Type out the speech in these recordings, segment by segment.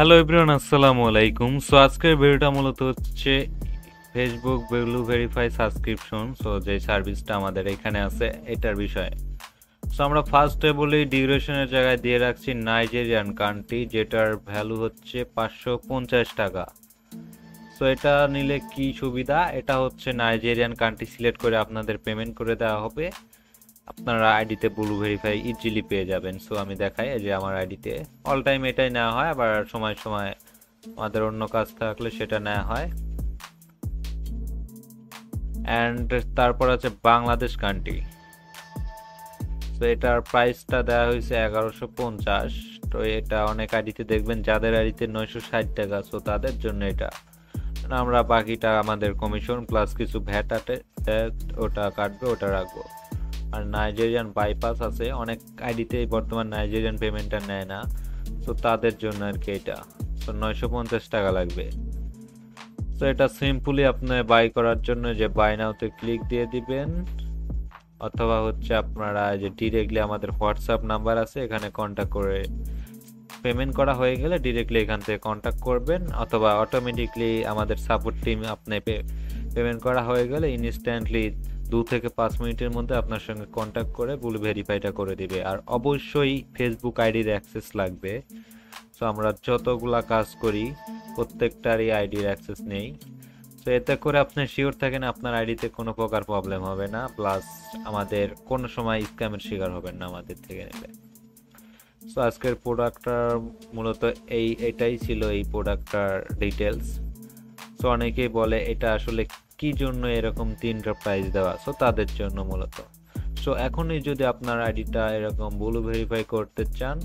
Hello everyone, আসসালামু আলাইকুম। So আজকের ভিডিওটা মূলত হচ্ছে Facebook blue verify subscription, so যে সার্ভিসটা আমাদের এখানে আছে এটার বিষয়ে। সো আমরা ফার্স্টে বলি ডিউরেশনের জায়গায় দিয়ে রাখছি নাইজেরিয়ান কান্ট্রি, যেটার ভ্যালু হচ্ছে 550 টাকা। সো এটা নিলে কি সুবিধা, এটা হচ্ছে নাইজেরিয়ান কান্ট্রি সিলেক্ট করে আপনাদের পেমেন্ট করে দেওয়া হবে, আপনারা আইডিতে ব্লু ভেরিফাই ইজিলি পেয়ে যাবেন। সো আমি দেখাই যে আমার আইডিতে অল টাইম এটাই নেওয়া হয়, আবার সময় সময় আমাদের অন্য কাজ থাকলে সেটা নেওয়া হয়। অ্যান্ড তারপর আছে বাংলাদেশ কান্ট্রি। তো এটার প্রাইসটা দেওয়া হয়েছে 1150। তো এটা অনেক আইডিতে দেখবেন যাদের আইডিতে 960 টাকা, সো তাদের জন্য এটা। আমরা বাকিটা আমাদের কমিশন প্লাস কিছু ভ্যাট আটে, ওটা কাটবে, ওটা রাখবো। আর নাইজেরিয়ান বাইপাস আছে, অনেক আইডিতে বর্তমান নাইজেরিয়ান পেমেন্টটা নেয় না, তো তাদের জন্য আর কি এটা। তো 950 টাকা লাগবে। তো এটা সিম্পলি আপনি বাই করার জন্য যে বাই নাওতে ক্লিক দিয়ে দিবেন, অথবা হচ্ছে আপনারা যে ডিরেক্টলি আমাদের হোয়াটসঅ্যাপ নাম্বার আছে এখানে কন্ট্যাক্ট করে পেমেন্ট করা হয়ে গেলে ডিরেক্টলি এখান থেকে কন্ট্যাক্ট করবেন, অথবা অটোমেটিকলি আমাদের সাপোর্ট টিম আপনি পেমেন্ট করা হয়ে গেলে ইনস্ট্যান্টলি 2 থেকে 5 মিনিটের মধ্যে আপনার সঙ্গে কন্ট্যাক্ট করে ব্লু ভেরিফাইটা করে দিবে। আর অবশ্যই ফেসবুক আইডির অ্যাক্সেস লাগবে। সো আমরা যতগুলা কাজ করি প্রত্যেকটারই আইডির অ্যাক্সেস নেই। তো এতে করে আপনি শিওর থাকেন আপনার আইডিতে কোনো প্রকার প্রবলেম হবে না, প্লাস আমাদের কোনো সময় স্ক্যামের শিকার হবেন না আমাদের থেকে নিলে। সো আজকের প্রোডাক্টটার মূলত এটাই ছিল, এই প্রোডাক্টটার ডিটেলস। সো অনেকেই বলে এটা আসলে কি জন্য এরকম 3টা প্রাইস দেওয়া, সো তাদের জন্য মূলত। সো এখনই যদি আপনার আইডিটা এরকম ব্লু ভেরিফাই করতে চান,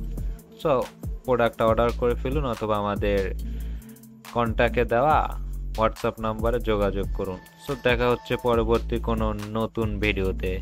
সো প্রোডাক্টটা অর্ডার করে ফেলুন, অথবা আমাদের কন্ট্যাক্টে দেওয়া হোয়াটসঅ্যাপ নাম্বারে যোগাযোগ করুন। সো দেখা হচ্ছে পরবর্তী কোনো নতুন ভিডিওতে।